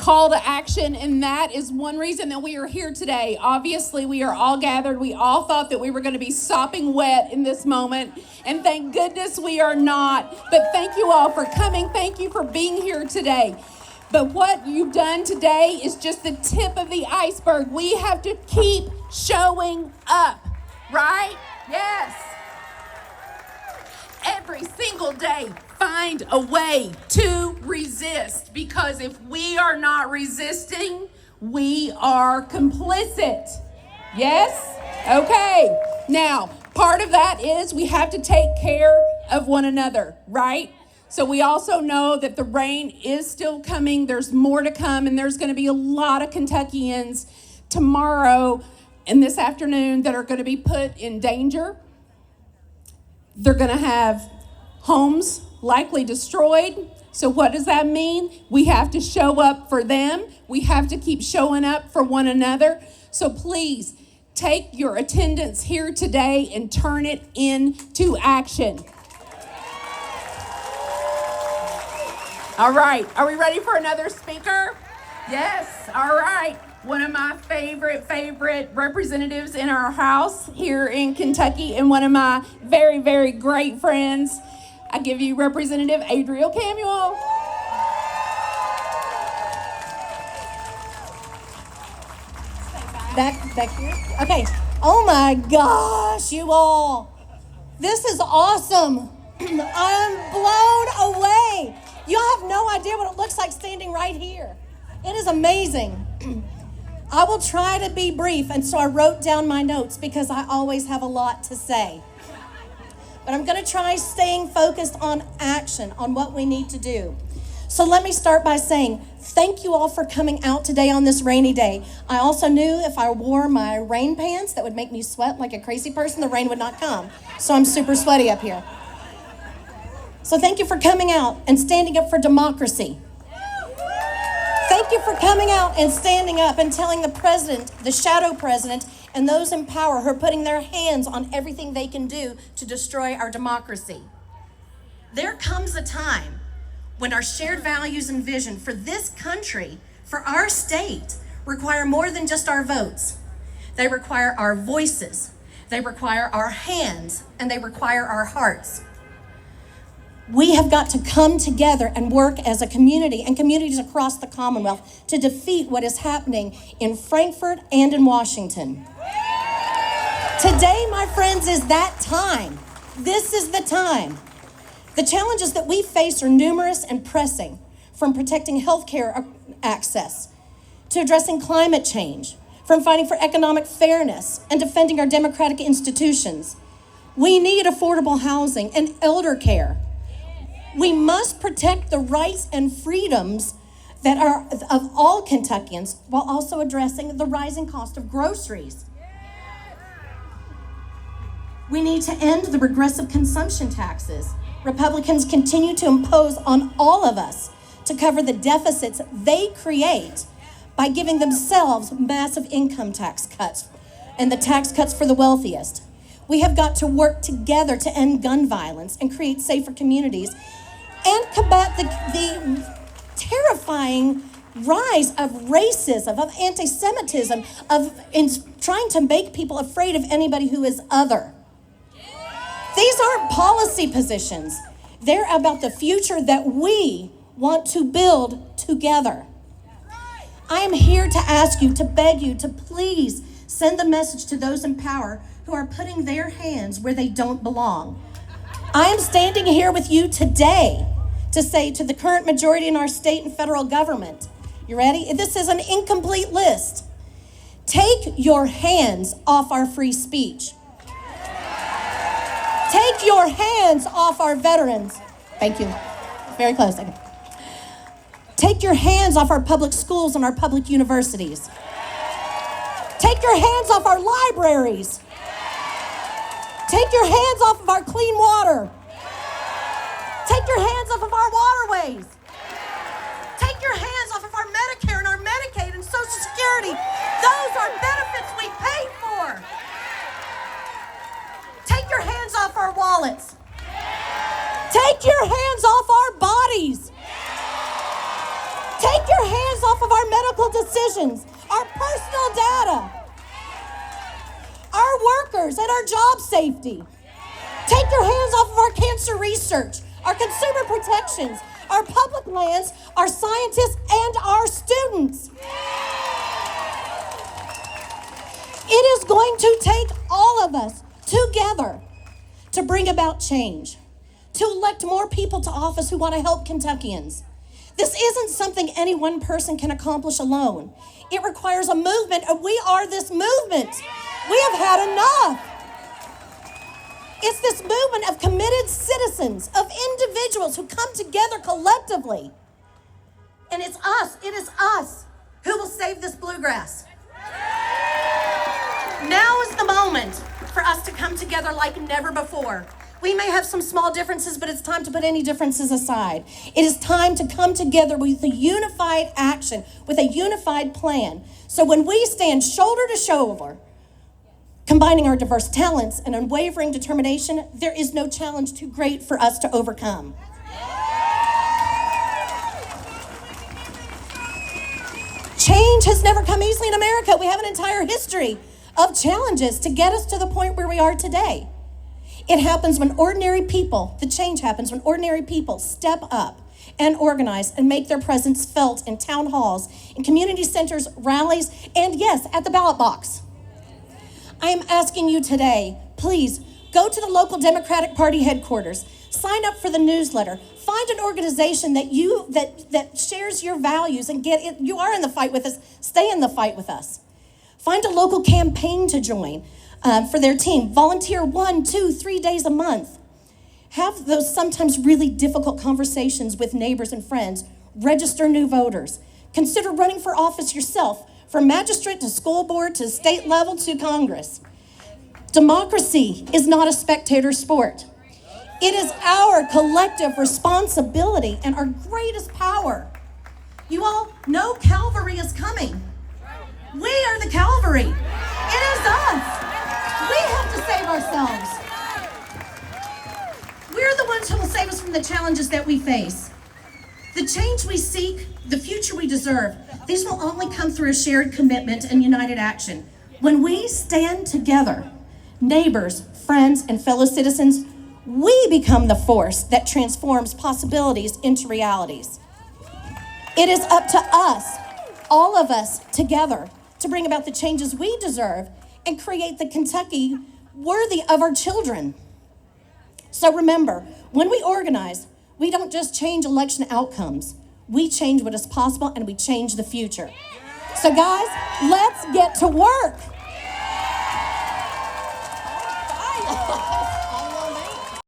call to action, and that is one reason that we are here today. Obviously, we are all gathered. We all thought that we were going to be sopping wet in this moment, and thank goodness we are not. But thank you all for coming. Thank you for being here today. But what you've done today is just the tip of the iceberg. We have to keep showing up, right? Yes. Every single day, find a way to resist, because if we are not resisting, we are complicit. Yes? Okay. Now, part of that is we have to take care of one another, right? So we also know that the rain is still coming. There's more to come, and there's going to be a lot of Kentuckians tomorrow and this afternoon that are going to be put in danger. They're going to have homes likely destroyed. So what does that mean? We have to show up for them. We have to keep showing up for one another. So please take your attendance here today and turn it into action. All right. Are we ready for another speaker? Yes. All right. One of my favorite representatives in our house here in Kentucky, and one of my very, very great friends. I give you Representative Adrielle Camual. Back here? Okay. Oh my gosh, you all. This is awesome. I'm blown away. You have no idea what it looks like standing right here. It is amazing. I will try to be brief, and so I wrote down my notes because I always have a lot to say. But I'm going to try staying focused on action, on what we need to do. So let me start by saying thank you all for coming out today on this rainy day. I also knew if I wore my rain pants that would make me sweat like a crazy person, the rain would not come. So I'm super sweaty up here. So thank you for coming out and standing up for democracy. Thank you for coming out and standing up and telling the president, the shadow president, and those in power who are putting their hands on everything they can do to destroy our democracy. There comes a time when our shared values and vision for this country, for our state, require more than just our votes. They require our voices, they require our hands, and they require our hearts. We have got to come together and work as a community and communities across the Commonwealth to defeat what is happening in Frankfurt and in Washington. Today, my friends, is that time. This is the time. The challenges that we face are numerous and pressing, from protecting healthcare access to addressing climate change, from fighting for economic fairness and defending our democratic institutions. We need affordable housing and elder care. We must protect the rights and freedoms that are of all Kentuckians while also addressing the rising cost of groceries. We need to end the regressive consumption taxes Republicans continue to impose on all of us to cover the deficits they create by giving themselves massive income tax cuts and the tax cuts for the wealthiest. We have got to work together to end gun violence and create safer communities and combat the terrifying rise of racism, of anti-Semitism, in trying to make people afraid of anybody who is other. These aren't policy positions. They're about the future that we want to build together. I am here to ask you, to beg you, to please send the message to those in power who are putting their hands where they don't belong. I am standing here with you today to say to the current majority in our state and federal government, you ready? This is an incomplete list. Take your hands off our free speech. Take your hands off our veterans. Thank you. Very close. Okay. Take your hands off our public schools and our public universities. Take your hands off our libraries. Take your hands off of our clean water. Take your hands off of our waterways. Take your hands off of our Medicare and our Medicaid and Social Security. Those are benefits we pay for. Take your hands off our wallets. Take your hands off our bodies. Take your hands off of our financial decisions, our personal data, our workers, and our job safety. Take your hands off of our cancer research, our consumer protections, our public lands, our scientists, and our students. It is going to take all of us together to bring about change, to elect more people to office who want to help Kentuckians. This isn't something any one person can accomplish alone. It requires a movement, and we are this movement. We have had enough. It's this movement of committed citizens, of individuals who come together collectively. And it is us who will save this bluegrass. Now is the moment for us to come together like never before. We may have some small differences, but it's time to put any differences aside. It is time to come together with a unified action, with a unified plan. So when we stand shoulder to shoulder, combining our diverse talents and unwavering determination, there is no challenge too great for us to overcome. Change has never come easily in America. We have an entire history of challenges to get us to the point where we are today. It happens when ordinary people, the change happens when ordinary people step up and organize and make their presence felt in town halls, in community centers, rallies, and yes, at the ballot box. I am asking you today, please go to the local Democratic Party headquarters, sign up for the newsletter, find an organization that shares your values and get it. You are in the fight with us, stay in the fight with us. Find a local campaign to join for their team. Volunteer 1, 2, 3 days a month. Have those sometimes really difficult conversations with neighbors and friends. Register new voters. Consider running for office yourself, from magistrate to school board to state level to Congress. Democracy is not a spectator sport. It is our collective responsibility and our greatest power. You all know Calvary is coming. We are the Calvary. It is us. We have to save ourselves. We're the ones who will save us from the challenges that we face. The change we seek, the future we deserve, these will only come through a shared commitment and united action. When we stand together, neighbors, friends, and fellow citizens, we become the force that transforms possibilities into realities. It is up to us, all of us together, to bring about the changes we deserve and create the Kentucky worthy of our children. So remember, when we organize, we don't just change election outcomes. We change what is possible and we change the future. So guys, let's get to work.